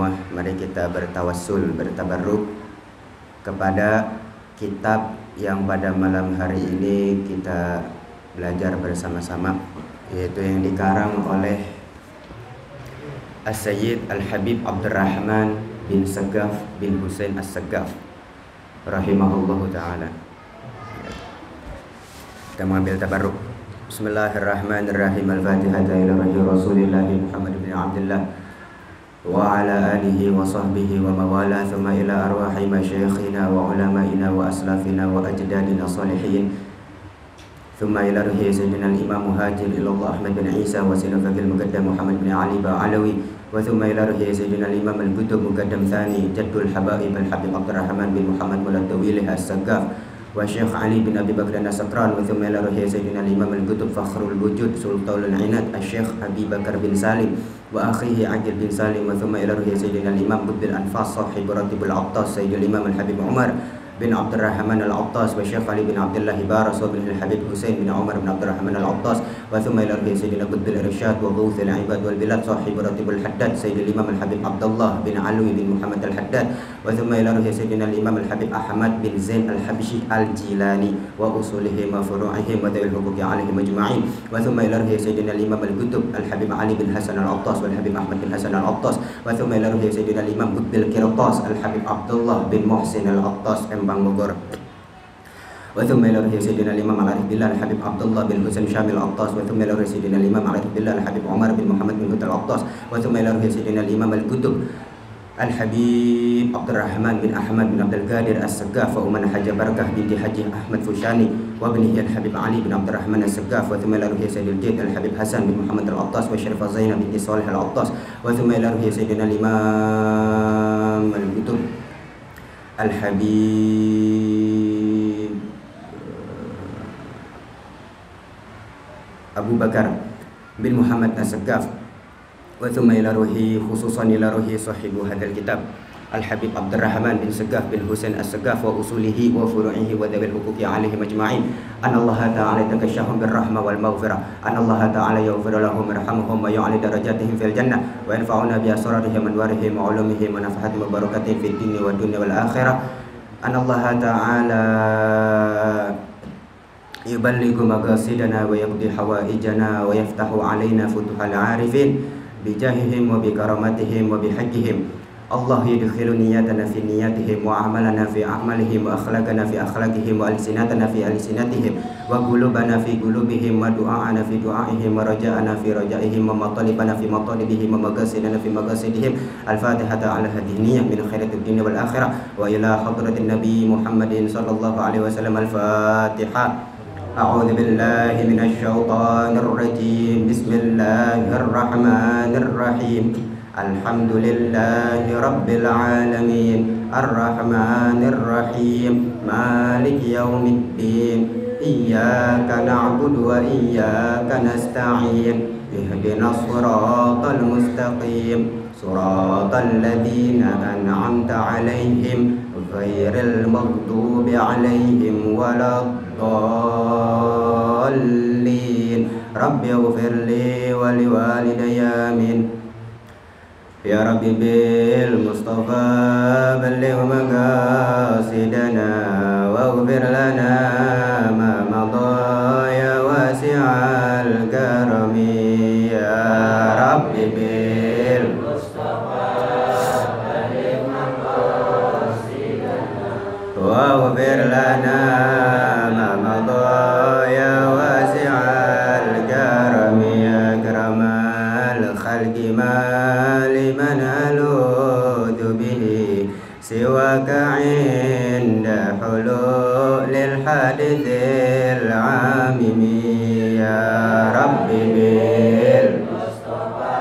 Mari kita bertawassul, bertabarruk kepada kitab yang pada malam hari ini kita belajar bersama-sama, yaitu yang dikarang oleh As-Sayyid Al-Habib Abdurrahman bin Saggaf bin Husain As-Saggaf rahimahullahu ta'ala. Kita mengambil tabarruk. Bismillahirrahmanirrahim. Al-Fatihah ila Rasulillah Muhammad bin Abdullah wa ala alihi wa sahbihi wa mawala, thumma ila arwahi masyayikhina wa ulama'ina wa aslafina wa ajdadina salihin, thumma ila ruhi sayyidina al-imam muhajir ilallah Ahmad bin Isa wa sinafakil muqaddam Muhammad bin Ali Ba'alawi, wa thumma ila ruhi sayyidina al-imam al-kutub muqaddam thani jaddul habaib al-habib Abdurrahman bin Muhammad Mulatawilih As-Saggaf wa Syekh Ali bin Abi Bakr As-Sakran, wa thumma ila ruhi sayyidina al-imam al-kutub Fakhrul Wujud Sultanul Inat Syekh Abi Bakar bin Salim wa akhihi Aqil bin Salim, wa thumma ila ruhi sayyidina al-imam Qutbil Anfas sahib Ratibul Attas Sayyidul Imam al-Habib Umar bin Abdurrahman al-Attas wa Syekh Ali bin Abdullah Baras wa bin al-Habib Husain bin Umar bin Abdurrahman al-Attas, wa thumma ila ruhi sayyidina Qutbil Irsyad wa Ghawthil Ibad wal Bilad sahib Ratibul Haddad Sayyidul Imam al-Habib Abdullah bin Alwi bin Muhammad al-Haddad, wa thumma ila ruhi sayyidina al-imam al-Habib Ahmad bin Zain al-Habsyi al-Jilani wa usulihim wa furu'ihim wa dawil huquqi alaihim ajma'in, wa thumma ila ruhi sayyidina al-imam al-kutub al-Habib Ali bin Hasan al-Attas wal Habib Ahmad bin Hasan al-Attas, wa thumma ila ruhi sayyidina al-imam Qutbil Qirtas al-Habib Abdullah bin Muhsin al-Attas Embang Bogor, wa thumma ila ruhi sayyidina al-imam al-Arif billah al-Habib Abdullah bin Husain Syamil al-Attas, wa thumma ila ruhi sayyidina al-imam al-Arif billah al-Habib Umar bin Muhammad bin Hutal al-Attas, wa thumma ila ruhi sayyidina al-imam al-kutub Al-Habib Abdurrahman bin Ahmad bin Abdul Qadir As-Saggaf wa Uman Haja Barakah binti Haji Ahmad Fushani wa bnihi Al-Habib Ali bin Abdurrahman As-Saggaf, wa thumma ila ruhi sayyidil Jid Al-Habib Hasan bin Muhammad Al-Attas wa Syarifah Zainab binti Salih Al-Attas, wa thumma ila ruhi sayyidina al-imam al-kutub Al-Habib Abu Bakar bin Muhammad As-Saggaf, wa thumma ila ruhi khususan ila ruhi sahibu hadzal kitab Al-Habib Abdurrahman bin Saggaf bin Husain As-Saggaf wa usulihi wa furu'ihi wa dawil huquqi alaihim ajma'in, an Allah ta'ala takashahum birrahmah wal maghfirah, an Allah ta'ala yaghfir lahum yarhamhum wa ya'li darajatihim fil jannah wa yanfa'una bi asrarihim wa anwarihim wa ulumihim wa nafahatihim wa barakatihim fid dunya wad dunya wal akhirah, an Allah ta'ala yuballighu maqasidana wa yaqdi hawaijana wa yaftahu alaina futuhal arifin bijahihim wa bikaramatihim wa bihaqqihim. Allah yudkhilu niyatana fi niyatihim wa amalana fi amalihim wa akhlaqana fi akhlaqihim wa alsinatana fi alsinatihim wa qulubana fi qulubihim wa du'aana fi du'aihim wa raja'ana fi raja'ihim wa matalibana fi matalibihim wa maqasidana fi maqasidihim. Al-Fatihah ala hadhihi niyyah min khairatid dunya wal akhirah wa ila hadratin nabi Muhammadin sallallahu alaihi wasallam. Al-Fatihah. A'udzu billahi minasy syaithanir rajim. Bismillahirrahmanirrahim. Alhamdulillahi rabbil alamin. Arrahmanir rahim. Maliki yaumiddin. Iyyaka na'budu wa iyyaka nasta'in. Ihdinas siratal mustaqim. Siratal ladzina an'amta 'alaihim ghairil maghdubi 'alaihim waladdallin. Rabbi ighfirli wa liwalidayya amin. Ya Rabbi bil Mustafa balligh maqasidana waghfir lana ma madha ya wasi'al karami. Ya Rabbi bil Mustafa balligh maqasidana waghfir lana ma madha ya wasi'al karami. Ya akramal khalqi liman aludhu bihi siwaka inda hululil hadithil amimi. Ya Rabbi bil Mustafa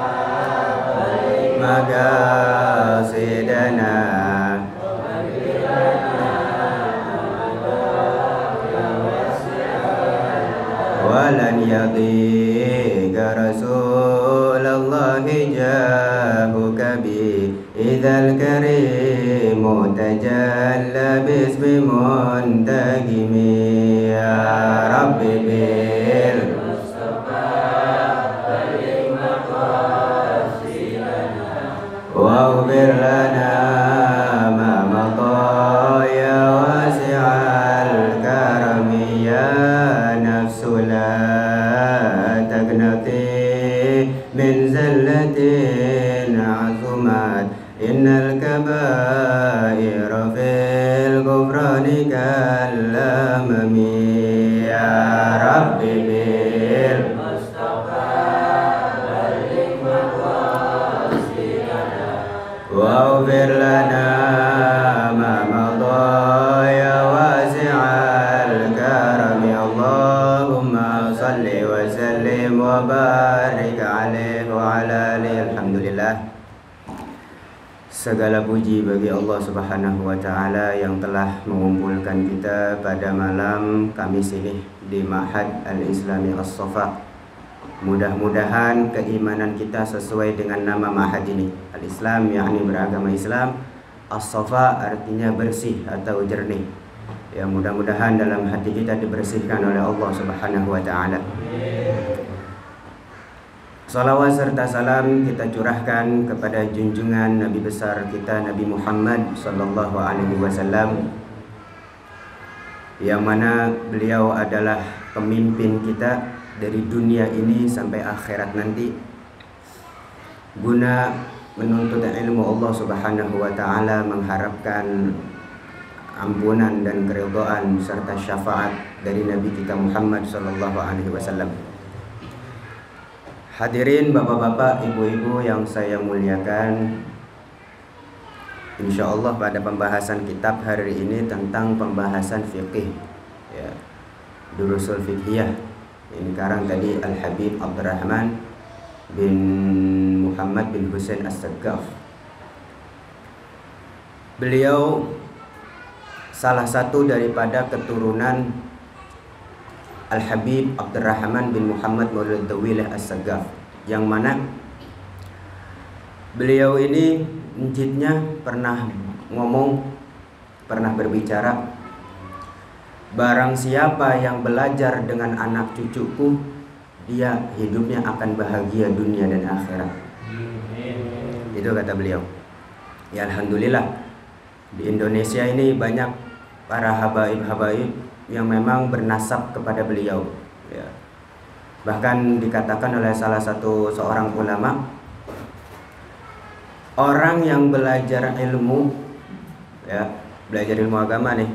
balligh maqasidana walan yadhiqa Rasulallahi jahuka bi idzal karimu tajalla bismi muntaqimi. Ya Rabbi bil Mustafa balligh maqasidana wa واغفر لنا ما مضى يا واسع الكرم يا نفس لا تقنطي من زلة عظمت إن الكبائر في الغفران كالأمم يا رب واغفر لنا ما مضى يا واسع الكرم اللهم صل وسلم وبارك عليه وعلى آله. Alhamdulillah, segala puji bagi Allah Subhanahu wa taala yang telah mengumpulkan kita pada malam Kamis ini di Ma'had Al-Islami As-Safa. Mudah-mudahan keimanan kita sesuai dengan nama ma'had ini. Al-Islam yakni beragama Islam, As-Safa artinya bersih atau jernih. Ya, mudah-mudahan dalam hati kita dibersihkan oleh Allah Subhanahu wa taala. Salawat serta salam kita curahkan kepada junjungan Nabi besar kita Nabi Muhammad sallallahu alaihi wasallam, yang mana beliau adalah pemimpin kita dari dunia ini sampai akhirat nanti, guna menuntut ilmu Allah Subhanahu wa taala, mengharapkan ampunan dan keridhaan serta syafaat dari Nabi kita Muhammad sallallahu alaihi wasallam. Hadirin bapak-bapak, ibu-ibu yang saya muliakan, insyaallah pada pembahasan kitab hari ini tentang pembahasan fikih, ya, durusul fiqhiyah. Ini karang tadi Al-Habib Abdurrahman bin Muhammad bin Husain As-Saggaf. Beliau salah satu daripada keturunan Al-Habib Abdurrahman bin Muhammad Maulid Dawilah As-Saggaf, yang mana beliau ini njitnya pernah ngomong, pernah berbicara, barang siapa yang belajar dengan anak cucuku, dia hidupnya akan bahagia dunia dan akhirat. Itu kata beliau. Ya, alhamdulillah di Indonesia ini banyak para habaib-habaib yang memang bernasab kepada beliau, ya. Bahkan dikatakan oleh salah satu seorang ulama, orang yang belajar ilmu, ya, belajar ilmu agama nih,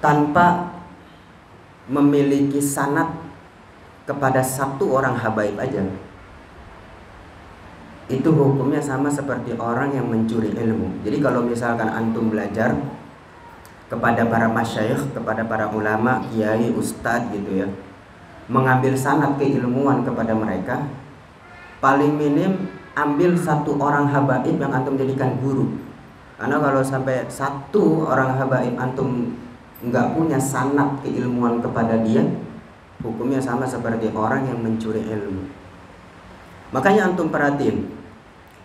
tanpa memiliki sanad kepada satu orang habaib aja, itu hukumnya sama seperti orang yang mencuri ilmu. Jadi kalau misalkan antum belajar kepada para masyayikh, kepada para ulama, kiai, ustadz gitu ya, mengambil sanad keilmuan kepada mereka, paling minim ambil satu orang habaib yang antum jadikan guru. Karena kalau sampai satu orang habaib antum nggak punya sanad keilmuan kepada dia, hukumnya sama seperti orang yang mencuri ilmu. Makanya antum perhatiin,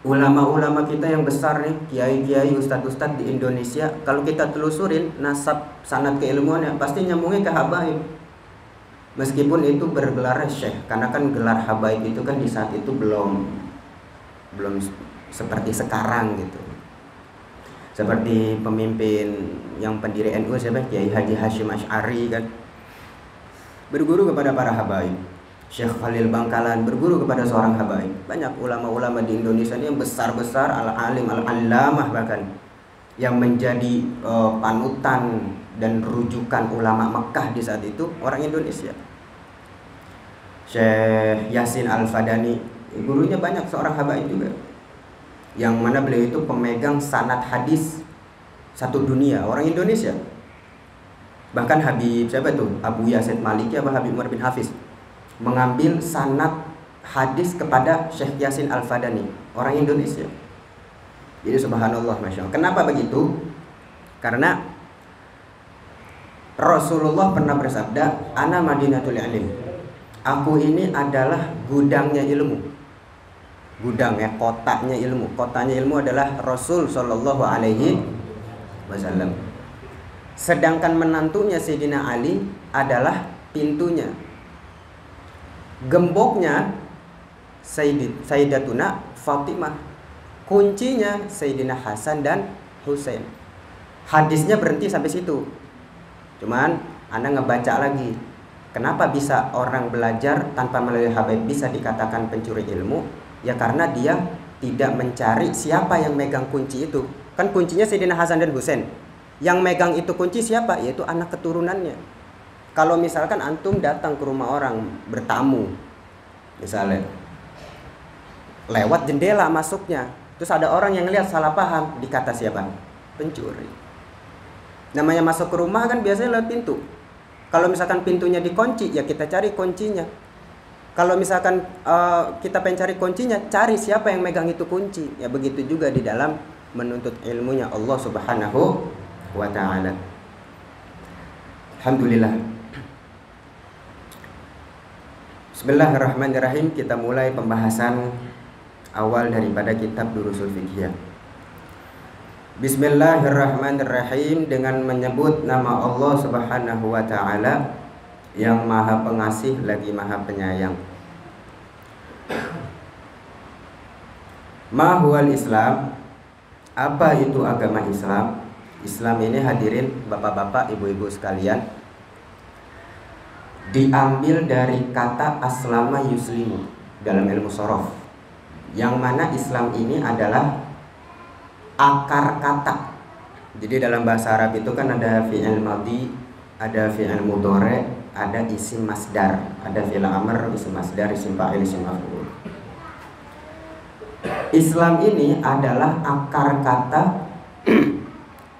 ulama-ulama kita yang besar nih, kiai-kiai, ustadz-ustadz di Indonesia, kalau kita telusurin nasab sanad keilmuannya, pasti nyambungnya ke habaib. Meskipun itu bergelar syekh, karena kan gelar habaib itu kan di saat itu belum seperti sekarang gitu. Seperti pemimpin yang pendiri NU siapa? Kiai Haji Hashim Asy'ari kan berguru kepada para habaib. Syekh Khalil Bangkalan berguru kepada seorang habaib. Banyak ulama-ulama di Indonesia ini yang besar-besar, al-alim, al-allamah bahkan, yang menjadi panutan dan rujukan ulama Mekah di saat itu orang Indonesia. Syekh Yasin Al-Fadani, gurunya banyak, seorang habaib juga, yang mana beliau itu pemegang sanad hadis satu dunia, orang Indonesia. Bahkan Habib siapa tuh? Abu Yazid Maliki apa Habib Umar bin Hafiz mengambil sanad hadis kepada Syekh Yasin Al-Fadani, orang Indonesia. Jadi subhanallah, masya Allah. Kenapa begitu? Karena Rasulullah pernah bersabda, "Ana Madinatul Ilm." Aku ini adalah gudangnya ilmu. Gudang ya, kotanya ilmu. Kotanya ilmu adalah Rasul Shallallahu Alaihi Wasallam. Sedangkan menantunya Sayyidina Ali adalah pintunya. Gemboknya Sayyidatuna Fatimah. Kuncinya Sayyidina Hasan dan Husain. Hadisnya berhenti sampai situ. Cuman Anda ngebaca lagi. Kenapa bisa orang belajar tanpa melalui habaib bisa dikatakan pencuri ilmu? Ya karena dia tidak mencari siapa yang megang kunci itu. Kan kuncinya Sayyidina Hasan dan Husain. Yang megang itu kunci siapa? Yaitu anak keturunannya. Kalau misalkan antum datang ke rumah orang bertamu, misalnya lewat jendela masuknya, terus ada orang yang lihat salah paham, dikata siapa? Pencuri. Namanya masuk ke rumah kan biasanya lewat pintu. Kalau misalkan pintunya dikunci, ya kita cari kuncinya. Kalau misalkan kita pengen cari kuncinya, cari siapa yang megang itu kunci. Ya begitu juga di dalam menuntut ilmunya Allah Subhanahu wa ta'ala. Alhamdulillah. Bismillahirrahmanirrahim. Kita mulai pembahasan awal daripada kitab Durusul Fiqhiyah. Bismillahirrahmanirrahim, dengan menyebut nama Allah Subhanahu wa ta'ala yang maha pengasih lagi maha penyayang. Ma huwal Islam? Apa itu agama Islam? Islam ini hadirin bapak-bapak, ibu-ibu sekalian, diambil dari kata aslama yuslimu dalam ilmu shorof, yang mana Islam ini adalah akar kata. Jadi dalam bahasa Arab itu kan ada fi'il madhi, ada fi'il mudhari, ada isim masdar, ada fi'il amr, isim masdar, isim fa'il, isim maf'ul. Islam ini adalah akar kata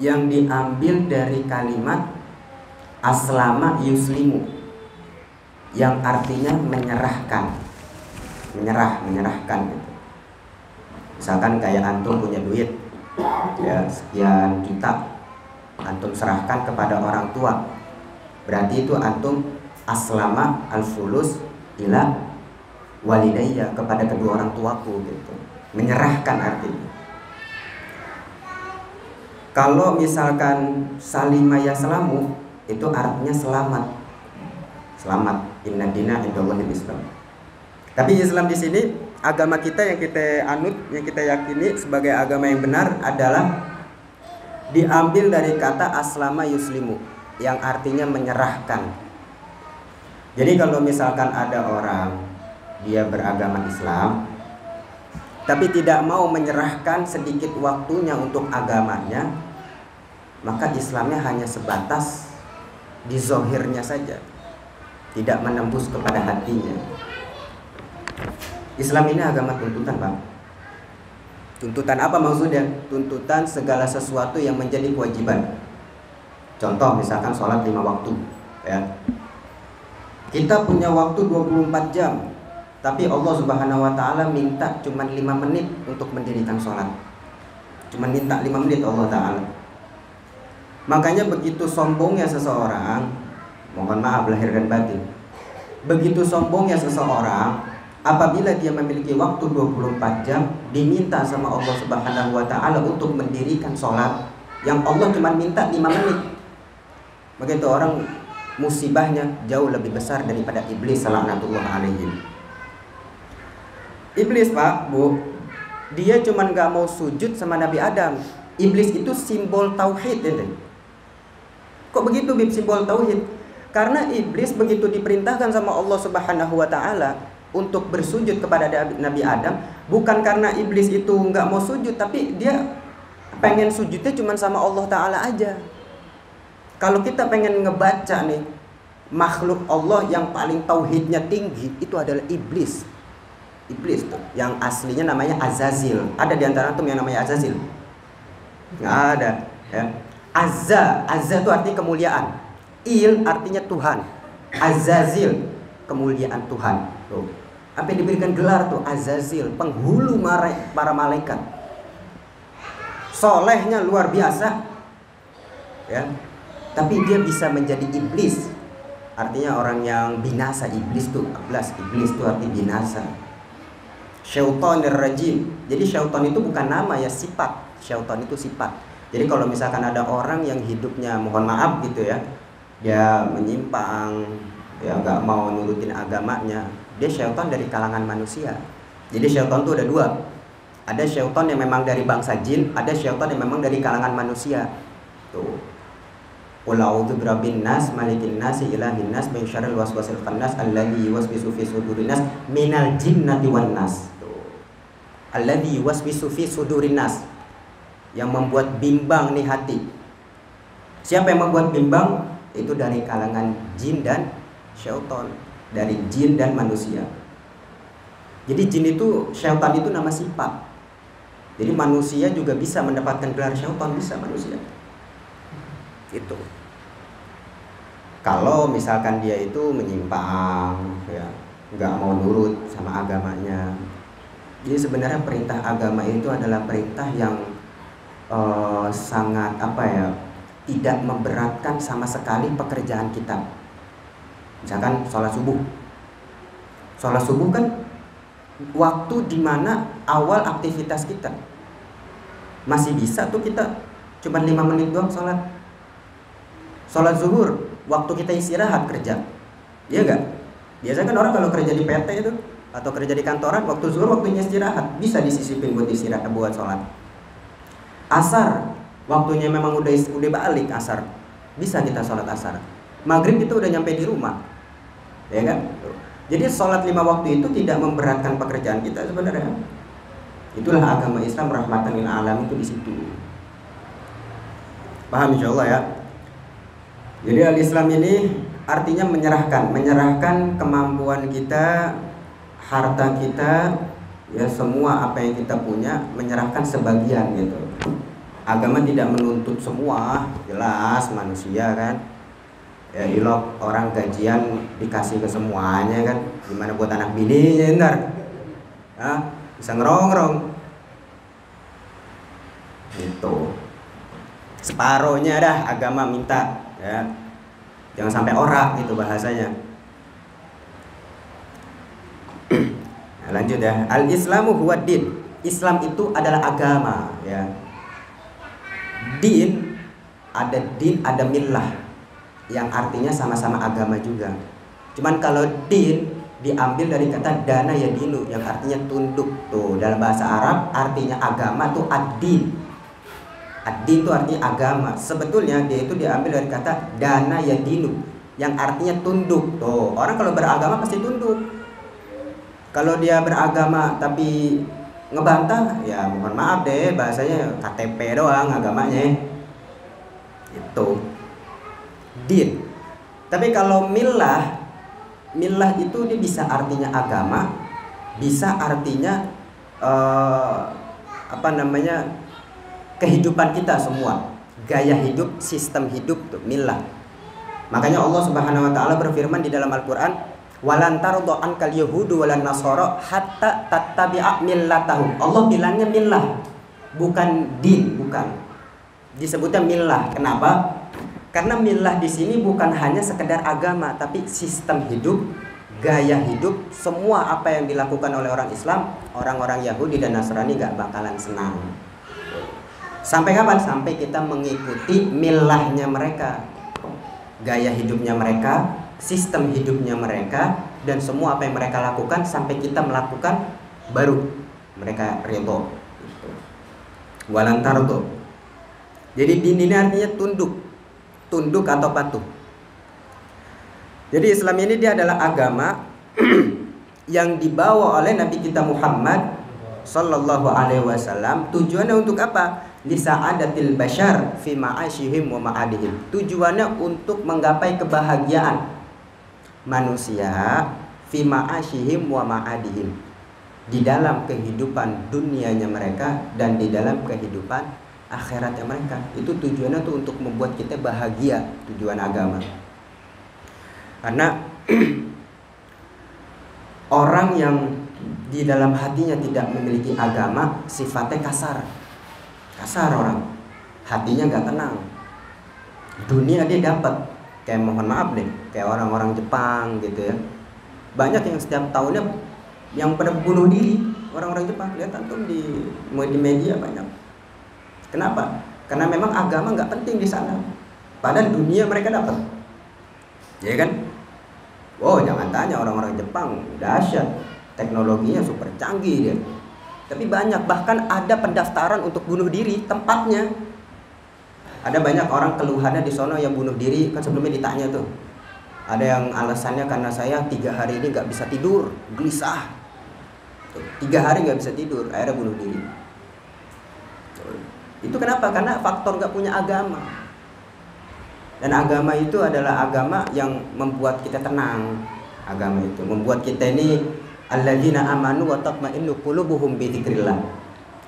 yang diambil dari kalimat aslama yuslimu, yang artinya menyerahkan, menyerahkan gitu. Misalkan kayak antum punya duit ya sekian juta, antum serahkan kepada orang tua, berarti itu antum aslama al-fulus ila walidayya, kepada kedua orang tuaku gitu, menyerahkan artinya. Kalau misalkan salima yaslamu, itu artinya selamat, inna dina indallahil Islam. Tapi Islam di sini, agama kita yang kita anut, yang kita yakini sebagai agama yang benar adalah diambil dari kata aslama yuslimu, yang artinya menyerahkan. Jadi kalau misalkan ada orang dia beragama Islam tapi tidak mau menyerahkan sedikit waktunya untuk agamanya, maka Islamnya hanya sebatas di zohirnya saja, tidak menembus kepada hatinya. Islam ini agama tuntutan, Bang. Tuntutan apa maksudnya? Tuntutan segala sesuatu yang menjadi kewajiban. Contoh misalkan sholat 5 waktu ya. Kita punya waktu 24 jam, tapi Allah Subhanahu wa ta'ala minta cuma 5 menit untuk mendirikan sholat. Cuma minta 5 menit Allah ta'ala. Makanya begitu sombongnya seseorang, mohon maaf lahir dan batin, begitu sombongnya seseorang apabila dia memiliki waktu 24 jam diminta sama Allah Subhanahu wa ta'ala untuk mendirikan sholat yang Allah cuma minta 5 menit. Begitu orang musibahnya jauh lebih besar daripada iblis laknatullah alaihi. Iblis, Pak, Bu, dia cuman gak mau sujud sama Nabi Adam. Iblis itu simbol tauhid, ya. Kok begitu, Bib, simbol tauhid? Karena iblis begitu diperintahkan sama Allah Subhanahu wa ta'ala untuk bersujud kepada Nabi Adam, bukan karena iblis itu gak mau sujud, tapi dia pengen sujudnya cuman sama Allah ta'ala aja. Kalau kita pengen ngebaca nih, makhluk Allah yang paling tauhidnya tinggi itu adalah iblis. Iblis tuh, yang aslinya namanya Azazil. Ada di antara antum yang namanya Azazil? Nggak ada ya. Azza itu artinya kemuliaan. Il artinya Tuhan. Azazil, kemuliaan Tuhan. Tuh. Apa yang diberikan gelar tuh? Azazil, penghulu para malaikat. Solehnya luar biasa ya. Tapi dia bisa menjadi iblis. Artinya orang yang binasa. Iblis tuh 14. Iblis tuh arti binasa. Syaitanir rajim. Jadi syaitan itu bukan nama ya, sifat. Syaitan itu sifat. Jadi kalau misalkan ada orang yang hidupnya mohon maaf gitu ya, dia menyimpang, ya nggak mau nurutin agamanya, dia syaitan dari kalangan manusia. Jadi syaitan itu ada dua. Ada syaitan yang memang dari bangsa jin, ada syaitan yang memang dari kalangan manusia. Tuh. Qul a'udzu birabbin nas, malikin nas, ilahin nas, min syarril waswasil khannas, alladzi yuwaswisu fi sudurin nas, minal jinnati wan nas. Tuh. Alladzi yuwaswisu fi sudurin nas. Yang membuat bimbang nih hati. Siapa yang membuat bimbang? Itu dari kalangan jin dan syaitan, dari jin dan manusia. Jadi jin itu, syaitan itu nama sifat. Jadi manusia juga bisa mendapatkan gelar syaitan, bisa manusia. Itu. Kalau misalkan dia itu menyimpang, ya, nggak mau nurut sama agamanya. Jadi sebenarnya perintah agama itu adalah perintah yang sangat tidak memberatkan sama sekali pekerjaan kita. Misalkan sholat subuh. Sholat subuh kan waktu dimana awal aktivitas kita. Masih bisa tuh kita cuma 5 menit doang sholat. Sholat zuhur, waktu kita istirahat kerja. Iya enggak? Biasanya kan orang kalau kerja di PT itu atau kerja di kantoran, waktu zuhur waktunya istirahat, bisa disisipin buat istirahat, buat sholat. Asar, waktunya memang udah balik asar, bisa kita sholat asar. Maghrib itu udah nyampe di rumah, ya kan? Jadi sholat 5 waktu itu tidak memberatkan pekerjaan kita sebenarnya. Itulah agama Islam, rahmatan lil alamin, itu di situ. Paham insyaallah ya. Jadi al-Islam ini artinya menyerahkan kemampuan kita, harta kita, ya semua apa yang kita punya, menyerahkan sebagian gitu. Agama tidak menuntut semua, jelas manusia kan. Ya ilok orang gajian dikasih ke semuanya kan, gimana buat anak bininya ntar, bisa ngerongrong gitu. Separohnya dah agama minta, ya jangan sampai orak gitu bahasanya. Nah, lanjut ya. Al-Islamu huwa din. Islam itu adalah agama, ya. Din ada millah, yang artinya sama-sama agama juga. Cuman kalau din diambil dari kata dana ya dinu, yang artinya tunduk. Tuh dalam bahasa Arab artinya agama tuh ad-din. Ad-din itu artinya agama. Sebetulnya dia itu diambil dari kata dana ya dinu, yang artinya tunduk. Tuh orang kalau beragama pasti tunduk. Kalau dia beragama tapi ngebantah, ya mohon maaf deh, bahasanya KTP doang agamanya. Itu din. Tapi kalau millah itu dia bisa artinya agama, bisa artinya kehidupan kita semua, gaya hidup, sistem hidup tuh millah. Makanya Allah Subhanahu wa taala berfirman di dalam Al-Qur'an, "Walan tarda ankal yahudu walan nasara hatta tattabi'a millatahum." Allah bilangnya millah, bukan din, bukan. Disebutnya millah. Kenapa? Karena millah di sini bukan hanya sekedar agama, tapi sistem hidup, gaya hidup, semua apa yang dilakukan oleh orang Islam, orang-orang Yahudi dan Nasrani gak bakalan senang. Sampai kapan? Sampai kita mengikuti millahnya mereka, gaya hidupnya mereka, sistem hidupnya mereka, dan semua apa yang mereka lakukan sampai kita melakukan, baru mereka ridho. Walantardo. Jadi din ini artinya tunduk atau patuh. Jadi Islam ini dia adalah agama yang dibawa oleh Nabi kita Muhammad sallallahu alaihi wasallam. Tujuannya untuk apa? Lisa'adatil bashar fi ma'ashihim wa ma'adihim. Tujuannya untuk menggapai kebahagiaan manusia fi ma'ashihim wa ma'adihim, di dalam kehidupan dunianya mereka dan di dalam kehidupan akhiratnya mereka. Itu tujuannya tuh untuk membuat kita bahagia, tujuan agama. Karena orang yang di dalam hatinya tidak memiliki agama, sifatnya kasar orang, hatinya nggak tenang. Dunia dia dapat, kayak mohon maaf deh, kayak orang-orang Jepang gitu ya. Banyak yang setiap tahunnya yang pada bunuh diri, orang-orang Jepang. Lihat antum di media banyak. Kenapa? Karena memang agama nggak penting di sana. Padahal dunia mereka dapat, ya kan? Oh jangan tanya, orang-orang Jepang dahsyat. teknologinya super canggih dia. Tapi banyak, bahkan ada pendaftaran untuk bunuh diri tempatnya. Ada banyak orang keluhannya di sono yang bunuh diri, kan sebelumnya ditanya tuh. Ada yang alasannya karena saya 3 hari ini nggak bisa tidur, gelisah. 3 hari nggak bisa tidur, akhirnya bunuh diri. Itu kenapa? Karena faktor nggak punya agama. Dan agama itu adalah agama yang membuat kita tenang. Agama itu membuat kita ini alladzina amanu wa tatma'innu qulubuhum bi dzikrillah.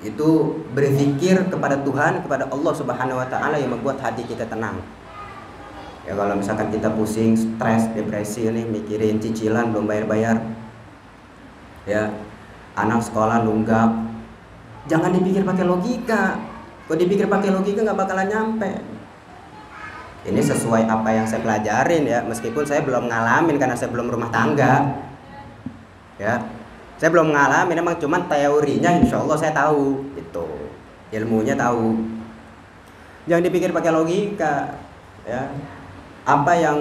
Itu berzikir kepada Tuhan, kepada Allah Subhanahu wa taala yang membuat hati kita tenang. Ya kalau misalkan kita pusing, stres, depresi nih, mikirin cicilan belum bayar-bayar. Ya, anak sekolah nunggak. Jangan dipikir pakai logika. Kalau dipikir pakai logika nggak bakalan nyampe. Ini sesuai apa yang saya pelajarin ya, meskipun saya belum ngalamin karena saya belum rumah tangga. Ya, saya belum ngalamin, emang cuman teorinya insya Allah saya tahu, itu ilmunya tahu. Jangan dipikir pakai logika, ya. Apa yang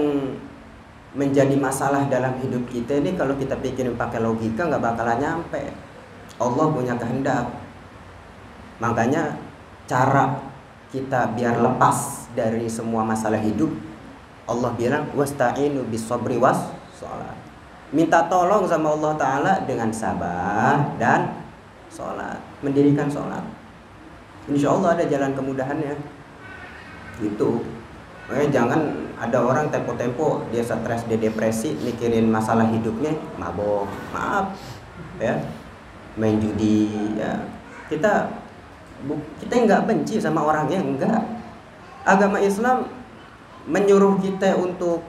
menjadi masalah dalam hidup kita ini kalau kita pikirin pakai logika nggak bakalan nyampe. Allah punya kehendak, makanya cara kita biar lepas dari semua masalah hidup, Allah bilang wasta'inu bis-sabri was sholat. Minta tolong sama Allah Ta'ala dengan sabar dan sholat, mendirikan sholat. Insya Allah ada jalan kemudahannya. Itu. Makanya jangan ada orang tempo-tempo dia stres, dia depresi, mikirin masalah hidupnya, mabok, maaf, ya, main judi, ya. Kita nggak benci sama orangnya, enggak. Agama Islam menyuruh kita untuk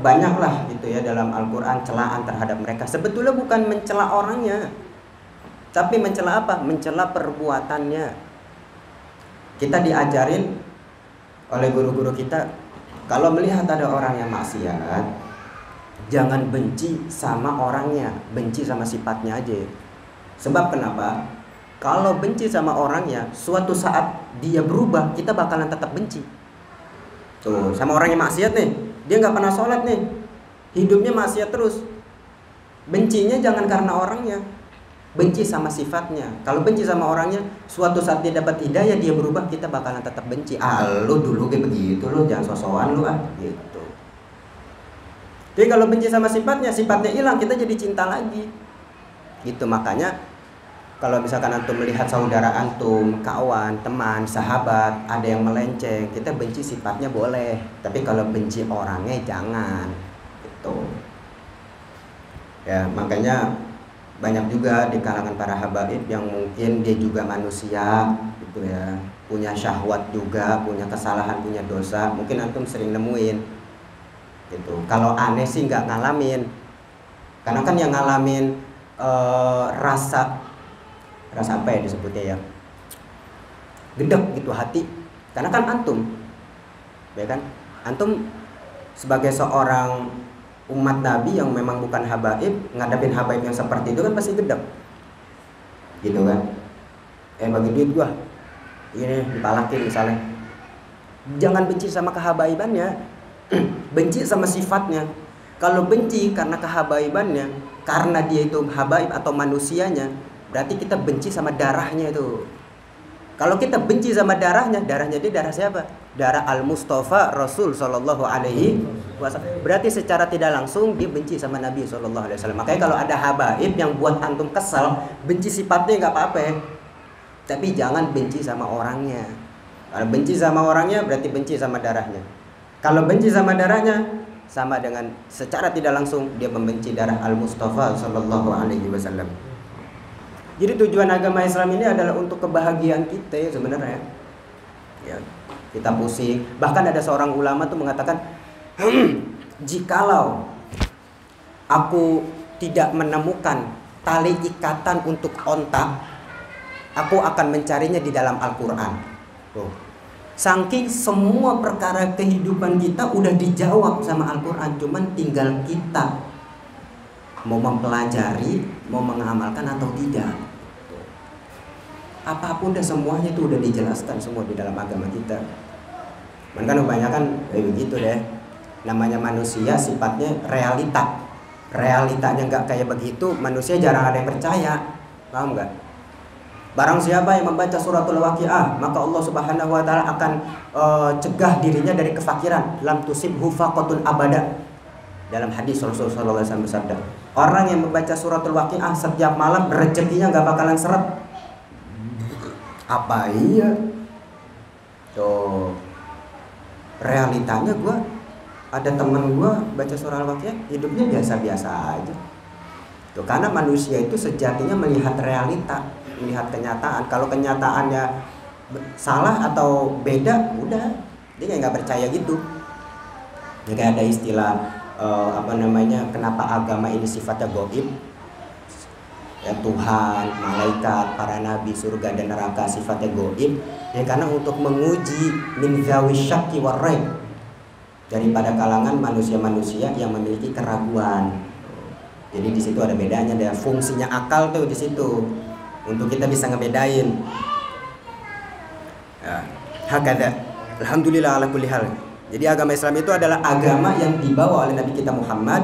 banyaklah gitu ya dalam Al-Quran celaan terhadap mereka. Sebetulnya bukan mencela orangnya, tapi mencela apa? Mencela perbuatannya. Kita diajarin oleh guru-guru kita, kalau melihat ada orang yang maksiat, jangan benci sama orangnya, benci sama sifatnya aja. Sebab kenapa? Kalau benci sama orangnya, suatu saat dia berubah, kita bakalan tetap benci. Tuh, sama orang yang maksiat nih, dia nggak pernah sholat nih, hidupnya maksiat terus. Bencinya jangan karena orangnya, benci sama sifatnya. Kalau benci sama orangnya, suatu saat dia dapat hidayah, dia berubah, kita bakalan tetap benci. Lu dulu kayak begitu, lu jangan sosokan lu gitu. Jadi kalau benci sama sifatnya hilang, kita jadi cinta lagi. Gitu, makanya kalau misalkan antum melihat saudara antum, kawan, teman, sahabat, ada yang melenceng, kita benci sifatnya boleh, tapi kalau benci orangnya jangan. Gitu. Ya, makanya banyak juga di kalangan para habaib yang mungkin dia juga manusia, gitu ya, punya syahwat juga, punya kesalahan, punya dosa. Mungkin antum sering nemuin. Gitu. Kalau aneh sih nggak ngalamin, karena kan yang ngalamin rasa apa ya disebutnya ya, gedek gitu hati, karena kan antum, ya kan, antum sebagai seorang umat Nabi yang memang bukan habaib, ngadapin habaib yang seperti itu kan pasti gedek, gitu kan. Bagi duit gua, ini dipalakin misalnya. Jangan benci sama kehabaibannya, benci sama sifatnya. Kalau benci karena kehabaibannya, karena dia itu habaib atau manusianya, berarti kita benci sama darahnya itu. Kalau kita benci sama darahnya dia darah siapa? Darah Al-Mustafa Rasul Sallallahu Alaihi Wasallam. Berarti secara tidak langsung dia benci sama Nabi Sallallahu Alaihi Wasallam. Makanya kalau ada habaib yang buat antum kesal, benci sifatnya nggak apa-apa ya. Tapi jangan benci sama orangnya. Kalau benci sama orangnya berarti benci sama darahnya. Kalau benci sama darahnya, sama dengan secara tidak langsung dia membenci darah Al-Mustafa Sallallahu Alaihi Wasallam. Jadi tujuan agama Islam ini adalah untuk kebahagiaan kita ya sebenarnya. Ya, kita pusing. Bahkan ada seorang ulama tuh mengatakan, jikalau aku tidak menemukan tali ikatan untuk onta, aku akan mencarinya di dalam Al-Quran. Saking semua perkara kehidupan kita udah dijawab sama Al-Quran, cuman tinggal kita mau mempelajari, mau mengamalkan atau tidak. Apapun dah semuanya itu udah dijelaskan semua di dalam agama kita. Kan kebanyakan begitu deh. Namanya manusia sifatnya realita. realitanya nggak kayak begitu, manusia jarang ada yang percaya. Paham nggak? Barang siapa yang membaca suratul Waqiah, maka Allah Subhanahu wa taala akan cegah dirinya dari kefakiran. Lam tusibhu faqatun abada. Dalam hadis Rasulullah sallallahu alaihi wasallam bersabda, orang yang membaca suratul Waqiah setiap malam rezekinya nggak bakalan seret. Apa iya? Tuh. Realitanya ada teman gue baca surah Al-Waqiah, hidupnya biasa-biasa aja. Tuh, karena manusia itu sejatinya melihat realita, melihat kenyataan. Kalau kenyataannya salah atau beda, udah dia kayak nggak percaya gitu. Ya kayak ada istilah kenapa agama ini sifatnya gaib? Ya, Tuhan, malaikat, para nabi, surga dan neraka sifatnya gaib. Ya karena untuk menguji min zawi syakki war raib, daripada kalangan manusia-manusia yang memiliki keraguan. Jadi di situ ada bedanya, ada fungsinya akal tuh di situ untuk kita bisa ngebedain. Ya, hakada. Alhamdulillah ala kulli hal. Jadi agama Islam itu adalah agama yang dibawa oleh Nabi kita Muhammad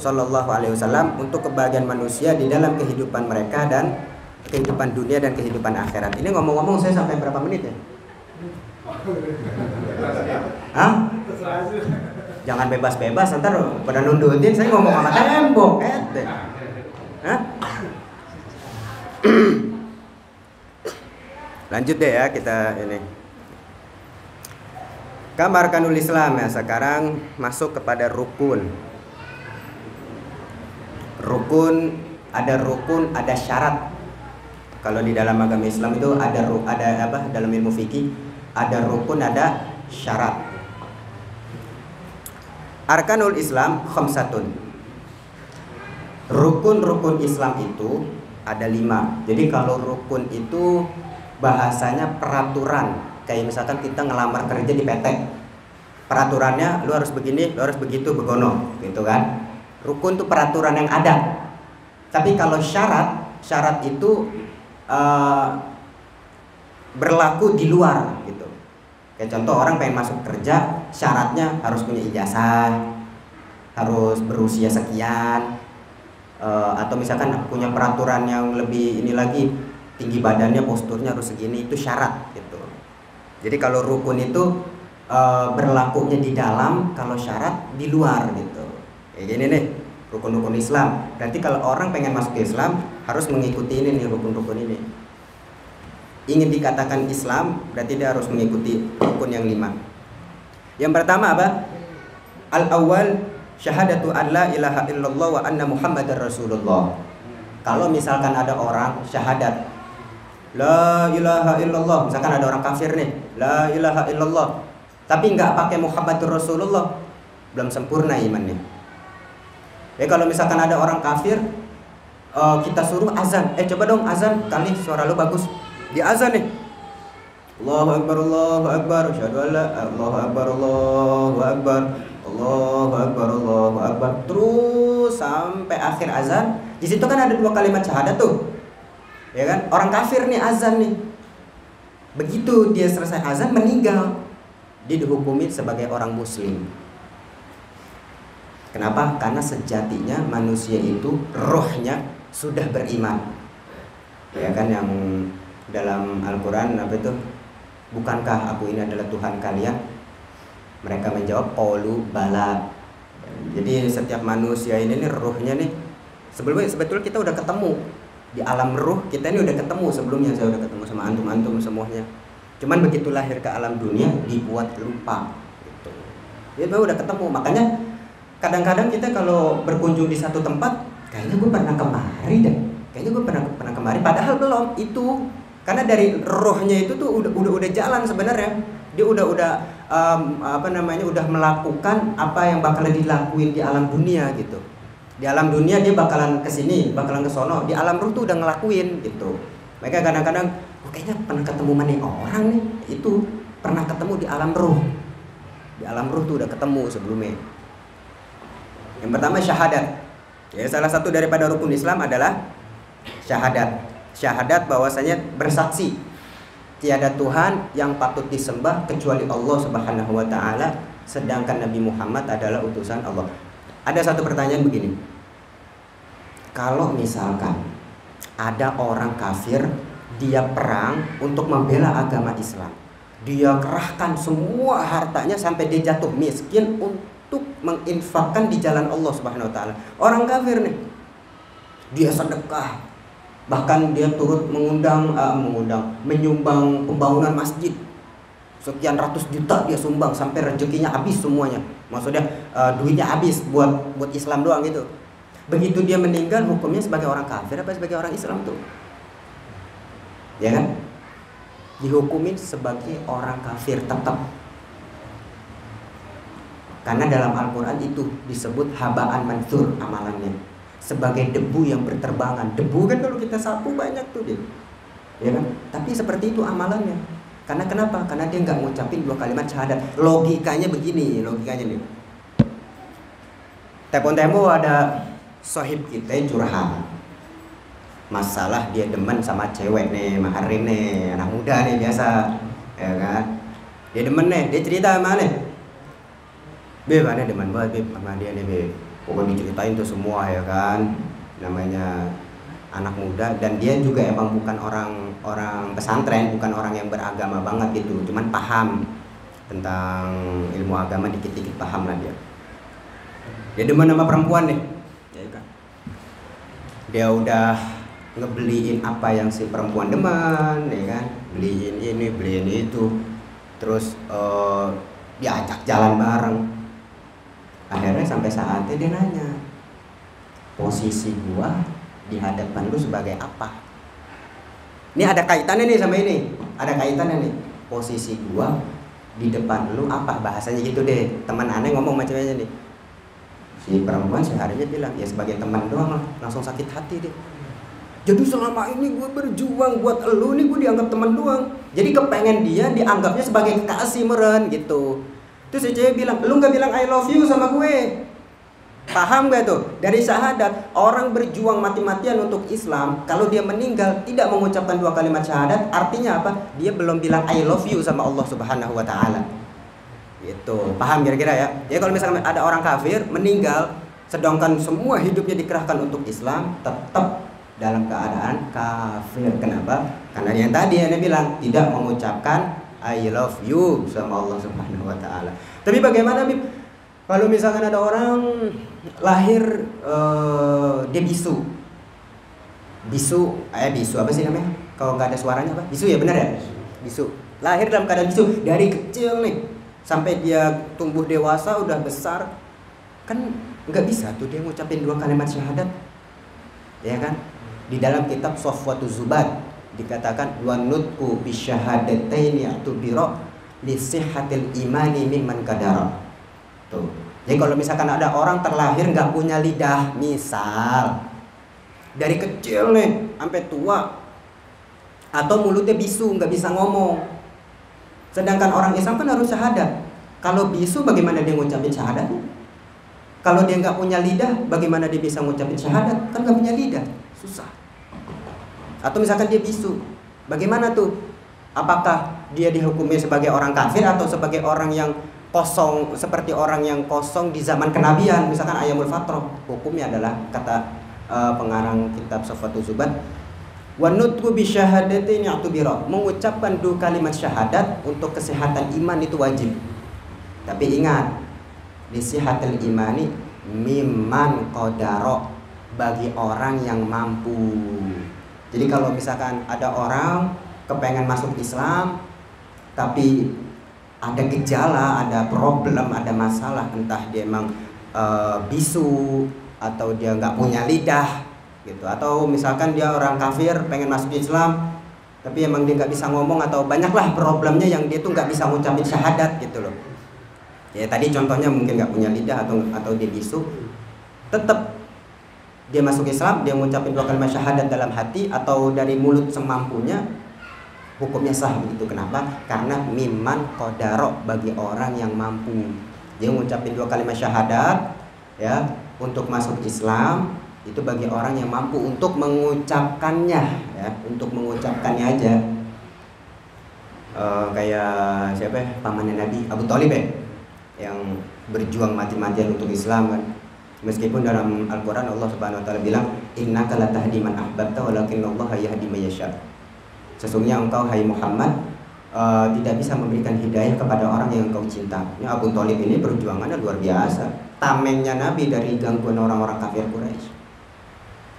Sallallahu Alaihi Wasallam untuk kebahagiaan manusia di dalam kehidupan mereka dan kehidupan dunia dan kehidupan akhirat. Ini ngomong-ngomong saya sampai berapa menit ya? Hah? Jangan bebas-bebas, ntar pada nundutin saya ngomong sama tembok. Hah? Lanjut deh ya kita ini. Kamar Arkanul Islam ya, sekarang masuk kepada rukun. Rukun, ada syarat. Kalau di dalam agama Islam itu ada apa? Dalam ilmu fikih ada rukun, ada syarat. Arkanul Islam khamsatun. Rukun-rukun Islam itu ada 5. Jadi kalau rukun itu bahasanya peraturan. Kayak misalkan kita ngelamar kerja di PT. Peraturannya lu harus begini, lu harus begitu, begono, gitu kan. Rukun itu peraturan yang ada. Tapi kalau syarat itu berlaku di luar gitu. Kayak contoh orang pengen masuk kerja, syaratnya harus punya ijazah, harus berusia sekian, atau misalkan punya peraturan yang lebih ini lagi, tinggi badannya, posturnya harus segini, itu syarat gitu. Jadi kalau rukun itu berlakunya di dalam, kalau syarat di luar gitu. Kayak gini nih, rukun-rukun Islam. Berarti kalau orang pengen masuk ke Islam harus mengikuti ini nih, rukun-rukun ini. Ingin dikatakan Islam berarti dia harus mengikuti rukun yang 5. Yang pertama apa? Al-awwal syahadatu an la ilaha illallah wa anna muhammadar rasulullah. Kalau misalkan ada orang syahadat la ilaha illallah, misalkan ada orang kafir nih, la ilaha illallah, tapi nggak pakai muhammadur rasulullah, belum sempurna imannya. Ya kalau misalkan ada orang kafir, kita suruh azan, coba dong azan, kali suara lu bagus, di azan nih, Allahu akbar, Allahu akbar, asyhadu an la Allahu akbar, Allahu akbar, Allahu akbar, Allahu akbar, terus sampai akhir azan. Di situ kan ada 2 kalimat syahadat tuh, ya kan? Orang kafir nih azan nih, begitu dia selesai azan meninggal, dia dihukumi sebagai orang muslim. Kenapa? Karena sejatinya manusia itu rohnya sudah beriman. Ya kan, yang dalam Al-Quran apa itu? Bukankah aku ini adalah Tuhan kalian? Mereka menjawab qalu bala. Jadi setiap manusia ini nih rohnya nih, sebetulnya kita udah ketemu di alam ruh, kita ini udah ketemu sebelumnya. Saya udah ketemu sama antum semuanya. Cuman begitu lahir ke alam dunia dibuat lupa gitu. Dia udah ketemu. Makanya kadang-kadang kita kalau berkunjung di satu tempat, kayaknya gue pernah kemari deh, kayaknya gue pernah kemari, padahal belum itu. Karena dari rohnya itu tuh udah jalan sebenarnya. Dia udah melakukan apa yang bakalan dilakuin di alam dunia gitu. Di alam dunia dia bakalan kesini, bakalan kesono. Di alam ruh tuh udah ngelakuin gitu. Mereka kadang-kadang, kayaknya pernah ketemu mana orang nih, itu pernah ketemu di alam ruh. Di alam ruh tuh udah ketemu sebelumnya. Yang pertama syahadat. Ya, salah satu daripada rukun Islam adalah syahadat. Syahadat bahwasanya bersaksi tiada Tuhan yang patut disembah kecuali Allah Subhanahu wa taala, sedangkan Nabi Muhammad adalah utusan Allah. Ada satu pertanyaan begini. Kalau misalkan ada orang kafir, dia perang untuk membela agama Islam, dia kerahkan semua hartanya sampai dia jatuh miskin untuk menginfakkan di jalan Allah Subhanahu wa taala. Orang kafir nih, dia sedekah, bahkan dia turut menyumbang pembangunan masjid. Sekian ratus juta dia sumbang sampai rezekinya habis semuanya. Maksudnya duitnya habis buat Islam doang gitu. Begitu dia meninggal, hukumnya sebagai orang kafir apa sebagai orang Islam tuh? Ya kan? Dihukumin sebagai orang kafir tetap. Karena dalam Al-Quran itu disebut habaan mansur amalannya, sebagai debu yang berterbangan. Debu kan kalau kita sapu banyak tuh dia, ya kan? Tapi seperti itu amalannya. Karena kenapa? Karena dia nggak ngucapin 2 kalimat syahadat. Logikanya begini, logikanya nih. Tempo ada sohib kita yang curhat masalah dia demen sama cewek nih, maharin nih, anak muda nih biasa, ya kan? Dia demen nih, dia cerita sama nih, Beb, aneh demen banget Beb sama dia nih Beb. Pokoknya diceritain tuh semua, ya kan? Namanya anak muda, dan dia juga emang bukan orang pesantren, bukan orang yang beragama banget gitu, cuman paham tentang ilmu agama, dikit-dikit paham lah dia. Dia demen sama perempuan nih, ya kan? Dia udah ngebeliin apa yang si perempuan demen, ya kan? Beliin ini, beliin itu, terus diajak jalan bareng. Akhirnya sampai saatnya dia nanya, posisi gua di hadapan lu sebagai apa? Ini ada kaitannya nih sama ini, ada kaitannya nih. Posisi gua di depan lu apa? Bahasanya gitu deh. Teman aneh ngomong macam-macam nih. Si perempuan seharinya bilang, ya sebagai teman doang lah. Langsung sakit hati deh. Jadi selama ini gue berjuang buat elu nih, gue dianggap teman doang. Jadi kepengen dia dianggapnya sebagai kekasih meren gitu. Terus si cewek bilang, lu gak bilang I love you sama gue. Paham gak tuh? Dari syahadat, orang berjuang mati-matian untuk Islam, kalau dia meninggal tidak mengucapkan 2 kalimat syahadat, artinya apa? Dia belum bilang I love you sama Allah Subhanahu wa taala. Gitu. Paham kira-kira ya? Ya kalau misalnya ada orang kafir meninggal, sedangkan semua hidupnya dikerahkan untuk Islam, tetap dalam keadaan kafir. Kenapa? Karena yang tadi Anda bilang tidak mengucapkan I love you sama Allah Subhanahu wa taala. Tapi bagaimana Bib? Kalau misalkan ada orang lahir dia bisu. Bisu apa sih namanya? Kalau nggak ada suaranya apa? Bisu ya, benar ya? Bisu. Lahir dalam keadaan bisu dari kecil nih sampai dia tumbuh dewasa udah besar. Kan nggak bisa tuh dia ngucapin 2 kalimat syahadat. Ya kan? Di dalam kitab Safwatuz Zubat dikatakan wa nutqu bisyahadataini atubira li sihhatil imani mimman kadara. Tuh. Jadi kalau misalkan ada orang terlahir nggak punya lidah, misal dari kecil nih sampai tua, atau mulutnya bisu nggak bisa ngomong, sedangkan orang Islam kan harus syahadat. Kalau bisu bagaimana dia ngucapin syahadat? Kalau dia nggak punya lidah, bagaimana dia bisa ngucapin syahadat? Kan nggak punya lidah, susah. Atau misalkan dia bisu, bagaimana tuh? Apakah dia dihukumi sebagai orang kafir atau sebagai orang yang kosong, seperti orang yang kosong di zaman kenabian, misalkan Ayamul Fatrah? Hukumnya adalah kata pengarang kitab Safwatuz Zubat, wa nutqu bi syahadatin ya'tubira, mengucapkan 2 kalimat syahadat untuk kesehatan iman itu wajib. Tapi ingat, li sihatil imani mimman qadara, bagi orang yang mampu. Jadi kalau misalkan ada orang kepengen masuk Islam tapi ada gejala, ada problem, ada masalah, entah dia emang bisu atau dia nggak punya lidah gitu, atau misalkan dia orang kafir pengen masuk Islam tapi emang dia nggak bisa ngomong, atau banyaklah problemnya yang dia tuh nggak bisa ngucapin syahadat gitu loh. Ya tadi contohnya mungkin nggak punya lidah atau dia bisu, tetap dia masuk Islam, dia mengucapkan 2 kalimat syahadat dalam hati atau dari mulut semampunya, hukumnya sah begitu. Kenapa? Karena mimman qadara, bagi orang yang mampu. Dia mengucapkan 2 kalimat syahadat ya untuk masuk Islam, itu bagi orang yang mampu untuk mengucapkannya ya, untuk mengucapkannya aja. Kayak siapa ya? Pamannya Nabi Abu Thalib ya, yang berjuang mati-matian untuk Islam kan. Meskipun dalam Al-Quran Allah Subhanahu Wa Taala bilang, innaka latahdi man ahbabta walakinnallaha yahdi man yasha. Sesungguhnya engkau hai Muhammad tidak bisa memberikan hidayah kepada orang yang engkau cinta. Ini Abu Thalib ini perjuangannya luar biasa. Tamengnya Nabi dari gangguan orang-orang kafir Quraisy.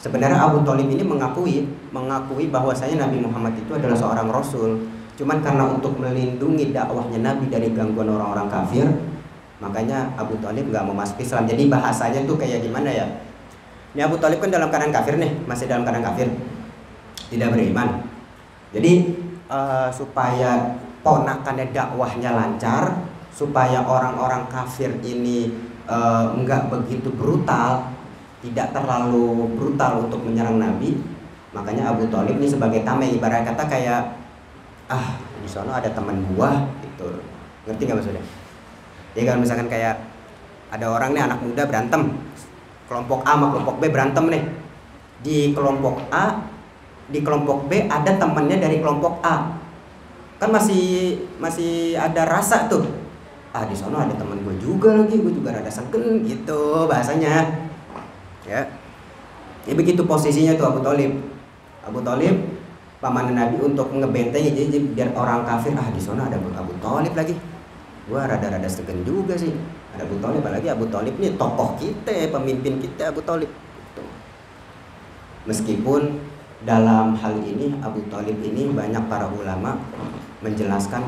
Sebenarnya Abu Thalib ini mengakui bahwasanya Nabi Muhammad itu adalah seorang rasul. Cuman karena untuk melindungi dakwahnya Nabi dari gangguan orang-orang kafir, makanya Abu Thalib nggak mau masuk Islam. Jadi bahasanya tuh kayak gimana ya? Ini Abu Thalib kan dalam keadaan kafir nih, masih dalam keadaan kafir, tidak beriman. Jadi supaya ponakannya dakwahnya lancar, supaya orang-orang kafir ini nggak begitu brutal, tidak terlalu brutal untuk menyerang Nabi, makanya Abu Thalib ini sebagai tameng, ibarat kata kayak di sana ada teman gua gitu. Ngerti nggak maksudnya? Jadi kalau misalkan kayak ada orang nih, anak muda berantem, kelompok A sama kelompok B berantem nih. Di kelompok A, di kelompok B ada temannya dari kelompok A. Kan masih ada rasa tuh. Di sana ada teman gue juga lagi, gue juga rada segen gitu bahasanya. Ya. Ya begitu posisinya tuh Abu Thalib. Abu Thalib paman Nabi untuk ngebentengi, jadi biar orang kafir di sana ada Abu Thalib lagi. Gua rada-rada segen juga sih. Ada Abu Thalib, apalagi Abu Thalib nih tokoh kita, pemimpin kita Abu Thalib. Gitu. Meskipun dalam hal ini Abu Thalib ini banyak para ulama menjelaskan,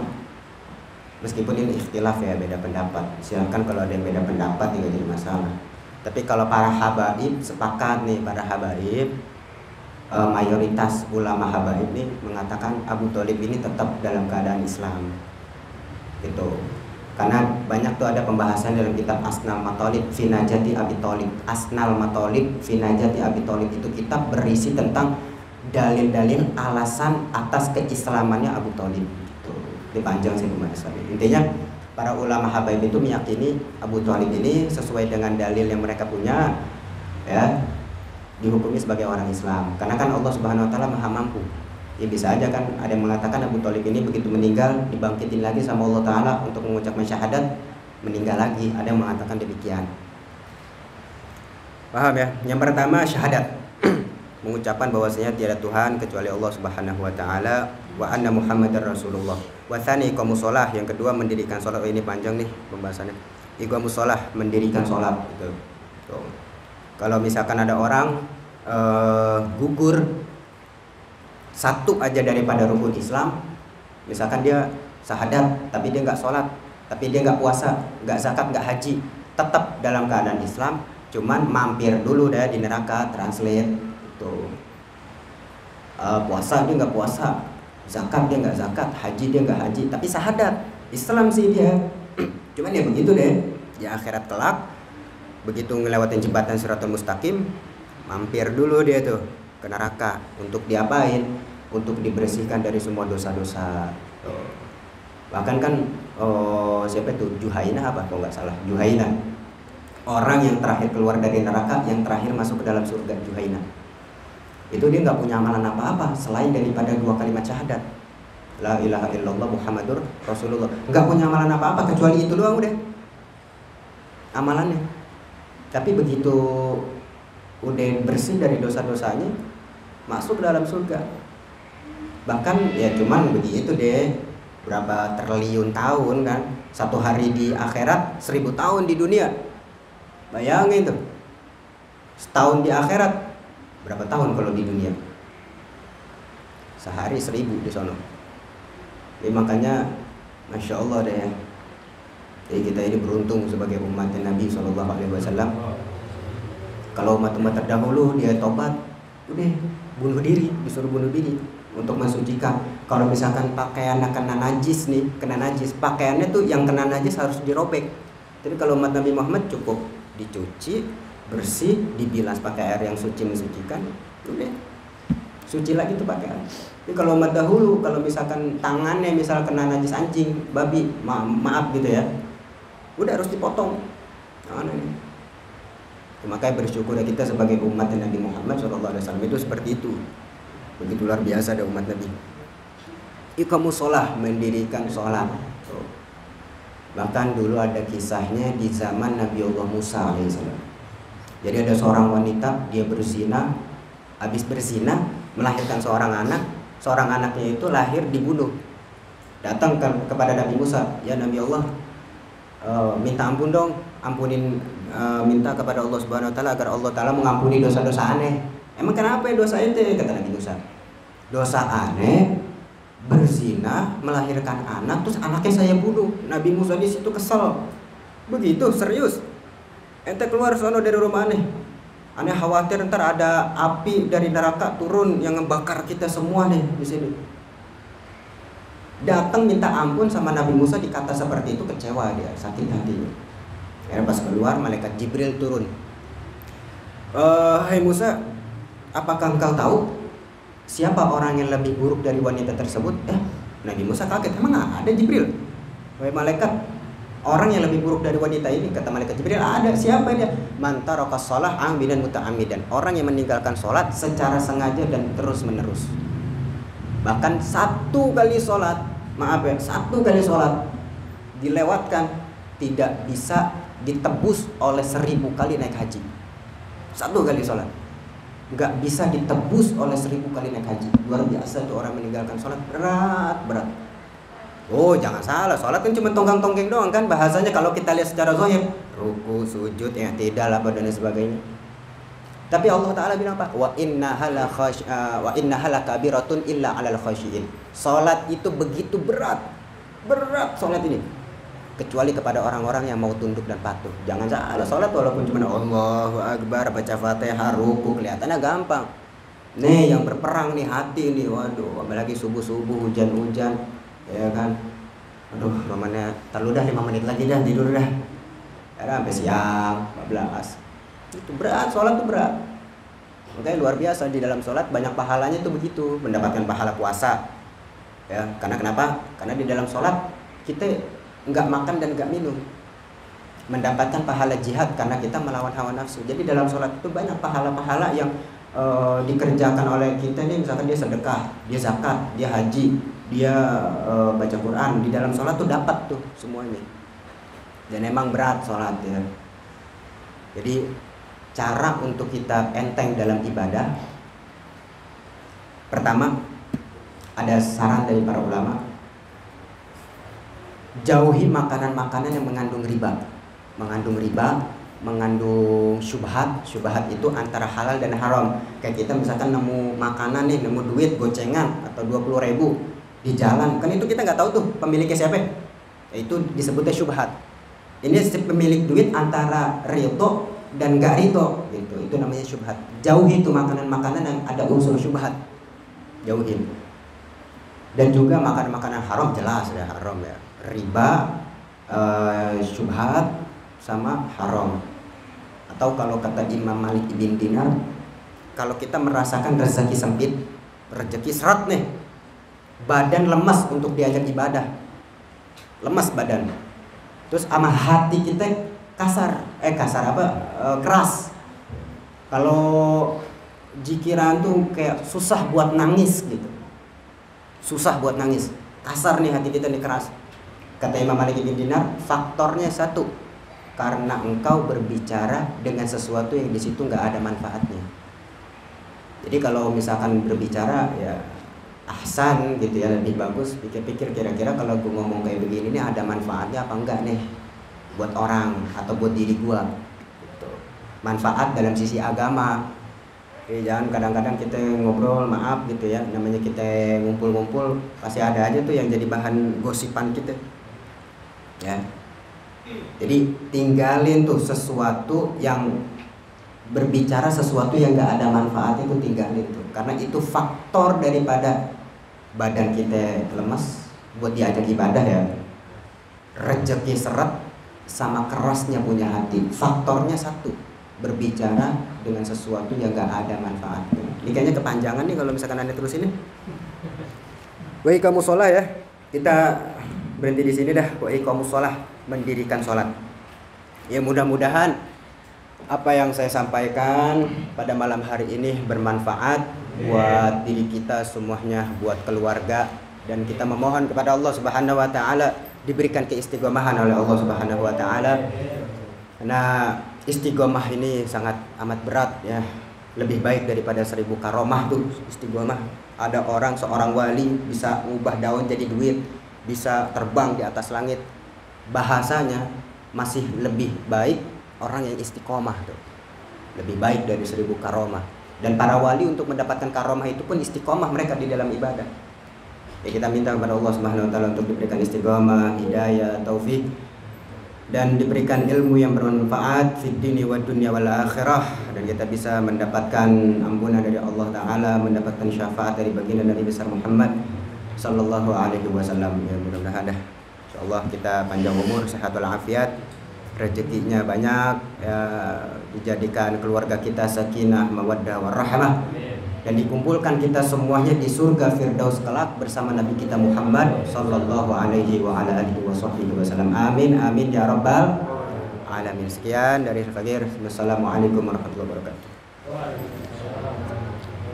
meskipun ini ikhtilaf ya, beda pendapat. Silakan kalau ada yang beda pendapat tidak jadi masalah. Tapi kalau para habaib sepakat nih, para habaib mayoritas ulama habaib ini mengatakan Abu Thalib ini tetap dalam keadaan Islam. Gitu. Karena banyak tuh ada pembahasan dalam kitab Asnal Matolib fi Najati Abi Thalib. Asnal Matolib fi Najati Abi Thalib itu kitab berisi tentang dalil-dalil alasan atas keislamannya Abu Thalib. Itu panjang sih pembahasannya. Intinya para ulama habaib itu meyakini Abu Thalib ini sesuai dengan dalil yang mereka punya, ya, dihukumi sebagai orang Islam. Karena kan Allah Subhanahu Wa Taala Maha Mampu. Ya bisa aja kan ada yang mengatakan Abu Thalib ini begitu meninggal dibangkitin lagi sama Allah Ta'ala untuk mengucapkan syahadat, meninggal lagi. Ada yang mengatakan demikian. Paham ya? Yang pertama syahadat, mengucapkan bahwasanya tiada Tuhan kecuali Allah Subhanahu Wa Ta'ala, wa anna Muhammadar Rasulullah. Wa tsani iqamus shalah, yang kedua mendirikan salat. Ini panjang nih pembahasannya. Iqamus shalah, mendirikan salat gitu. Kalau misalkan ada orang gugur satu aja daripada rukun Islam, misalkan dia syahadat tapi dia nggak sholat, tapi dia nggak puasa, nggak zakat, nggak haji, tetap dalam keadaan Islam, cuman mampir dulu deh di neraka. Translate itu puasa dia nggak puasa, zakat dia nggak zakat, haji dia nggak haji, tapi syahadat Islam sih dia. Cuman ya begitu deh, di akhirat kelak begitu ngelewatin jembatan Shirathul Mustaqim, mampir dulu dia tuh ke neraka. Untuk diapain? Untuk dibersihkan dari semua dosa-dosa. Bahkan kan siapa itu? Juhaina apa kalau nggak salah? Juhaina, orang yang terakhir keluar dari neraka, yang terakhir masuk ke dalam surga. Juhaina itu dia nggak punya amalan apa-apa selain daripada 2 kalimat syahadat, la ilaha illallah Muhammadur Rasulullah. Nggak punya amalan apa-apa kecuali itu doang udah amalannya. Tapi begitu udah bersih dari dosa-dosanya, masuk dalam surga. Bahkan ya cuman begitu deh, berapa triliun tahun kan, satu hari di akhirat 1000 tahun di dunia. Bayangin tuh, setahun di akhirat berapa tahun kalau di dunia? Sehari 1000 di sono. Jadi makanya Masya Allah deh ya. Jadi kita ini beruntung sebagai umat Nabi SAW. Kalau umat-umat terdahulu dia tobat, udah bunuh diri, disuruh bunuh diri untuk mensucikan. Kalau misalkan pakaian kena najis nih, kena najis, pakaiannya tuh yang kena najis harus dirobek. Jadi kalau umat Nabi Muhammad cukup dicuci, bersih, dibilas pakai air yang suci mensucikan, udah suci lagi tuh pakaian. Jadi kalau umat dahulu, kalau misalkan tangannya misal kena najis anjing, babi, maaf gitu ya, udah harus dipotong tangannya. Makanya bersyukur ya kita sebagai umat Nabi Muhammad SAW itu seperti itu. Begitu luar biasa ada umat Nabi. Iqamus shalah, mendirikan sholat. Bahkan dulu ada kisahnya di zaman Nabi Allah Musa alaihissalam. Jadi ada seorang wanita, dia berzina, habis berzina melahirkan seorang anak. Seorang anaknya itu lahir dibunuh. Datang kepada Nabi Musa, ya Nabi Allah, minta ampun dong, minta kepada Allah Subhanahu Wa Taala agar Allah Taala mengampuni dosa-dosa aneh. Emang kenapa ya dosa ente? Kata Nabi Musa, dosa aneh berzina melahirkan anak, terus anaknya saya bunuh. Nabi Musa di situ kesel. Begitu serius? Ente keluar sono dari rumah aneh. Aneh khawatir ntar ada api dari neraka turun yang ngebakar kita semua nih di sini. Datang minta ampun sama Nabi Musa, dikata seperti itu, kecewa dia, sakit hati. Akhirnya pas keluar malaikat Jibril turun. Hai Musa, apakah engkau tahu siapa orang yang lebih buruk dari wanita tersebut? Nabi Musa kaget, emang ada Jibril? Wahai malaikat, orang yang lebih buruk dari wanita ini, kata malaikat Jibril, ada. Siapa dia? Man taraka shalah amidan muta'ammidan, orang yang meninggalkan sholat secara sengaja dan terus menerus. Bahkan satu kali sholat dilewatkan tidak bisa ditebus oleh 1000 kali naik haji. Satu kali sholat nggak bisa ditebus oleh 1000 kali naik haji. Luar biasa tuh orang meninggalkan sholat, berat. Oh jangan salah, sholat kan cuma tonggang-tonggeng doang kan bahasanya kalau kita lihat secara zahir, ruku, sujud, i'tidal apa dan sebagainya. Tapi Allah Ta'ala bilang apa? Wa innaha lakabiratun illa 'alal khashiin. Salat itu begitu berat salat ini. Kecuali kepada orang-orang yang mau tunduk dan patuh. Jangan salah, salat walaupun cuma Allahu Akbar, baca Fatihah, ruku, kelihatannya gampang. Nih yang berperang nih hati nih, waduh, apalagi subuh-subuh, hujan-hujan, ya kan. Aduh, mamanya terlalu dah 5 menit lagi dah tidur dah. Karena sampai siang 14. Itu berat, sholat itu berat. Makanya luar biasa di dalam sholat banyak pahalanya itu begitu, mendapatkan pahala puasa. Ya, karena kenapa? Karena di dalam sholat kita nggak makan dan nggak minum, mendapatkan pahala jihad karena kita melawan hawa nafsu. Jadi dalam sholat itu banyak pahala-pahala yang dikerjakan oleh kita nih. Misalkan dia sedekah, dia zakat, dia haji, dia baca Quran. Di dalam sholat tuh dapat tuh semuanya. Dan emang berat sholat ya. Jadi cara untuk kita enteng dalam ibadah, pertama ada saran dari para ulama, jauhi makanan-makanan yang mengandung riba, mengandung syubhat. Syubhat itu antara halal dan haram. Kayak kita misalkan nemu makanan nih, nemu duit gocengan atau 20.000 di jalan, kan itu kita nggak tahu tuh pemiliknya siapa. Itu disebutnya syubhat. Ini pemilik duit antara ridho dan gak ridho, gitu. Itu namanya syubhat. Jauhi itu makanan-makanan yang ada unsur syubhat, jauhin. Dan juga makanan-makanan haram, jelas ya haram ya, riba, syubhat sama haram. Atau kalau kata Imam Malik bin Dinar, kalau kita merasakan rezeki sempit, rezeki seret nih, badan lemas untuk diajak ibadah, lemas badan, terus sama hati kita keras. Kalau jikiran tuh kayak susah buat nangis gitu, kasar nih hati kita nih, keras. Kata Imam Malik bin Dinar, faktornya satu, karena engkau berbicara dengan sesuatu yang di situ nggak ada manfaatnya. Jadi kalau misalkan berbicara ya ahsan gitu ya, lebih bagus pikir-pikir kira-kira kalau gue ngomong kayak begini nih ada manfaatnya apa enggak nih buat orang atau buat diri gua gitu. Manfaat dalam sisi agama. Jangan kadang-kadang kita ngobrol, maaf gitu ya, namanya kita ngumpul-ngumpul pasti ada aja tuh yang jadi bahan gosipan kita ya. Jadi tinggalin tuh sesuatu yang berbicara sesuatu yang gak ada manfaat, itu tinggalin tuh, karena itu faktor daripada badan kita lemas buat diajak ibadah ya. Rezeki seret sama kerasnya punya hati, faktornya satu, berbicara dengan sesuatu yang gak ada manfaatnya. Ini kayaknya kepanjangan nih kalau misalkan Anda terus ini. Wa iqamus shalah ya. Kita berhenti di sini dah. Wa iqamus shalah, mendirikan sholat. Ya mudah-mudahan apa yang saya sampaikan pada malam hari ini bermanfaat buat diri kita semuanya, buat keluarga, dan kita memohon kepada Allah Subhanahu wa taala diberikan keistiqomahan oleh Allah Subhanahu wa taala. Karena istiqomah ini sangat amat berat ya. Lebih baik daripada 1000 karomah tuh istiqomah. Ada orang, seorang wali bisa ngubah daun jadi duit, bisa terbang di atas langit. Bahasanya masih lebih baik orang yang istiqomah tuh. Lebih baik dari 1000 karomah. Dan para wali untuk mendapatkan karomah itu pun istiqomah mereka di dalam ibadah. Ya, kita minta kepada Allah Subhanahu wa taala untuk diberikan istiqomah, hidayah, taufik, dan diberikan ilmu yang bermanfaat fid dini wad dunya wal akhirah, dan kita bisa mendapatkan ampunan dari Allah taala, mendapatkan syafaat dari baginda Nabi besar Muhammad sallallahu alaihi wasallam. Ya, mudah-mudahan insyaallah kita panjang umur, sehat walafiat, rezekinya banyak ya, dijadikan keluarga kita sakinah, mawaddah warahmah, dan dikumpulkan kita semuanya di surga Firdaus kelak bersama Nabi kita Muhammad sallallahu alaihi wa ala alihi wasallam. Amin amin ya rabbal alamin. Sekian dari Fakir. Wassalamualaikum warahmatullahi wabarakatuh.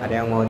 Ada yang mau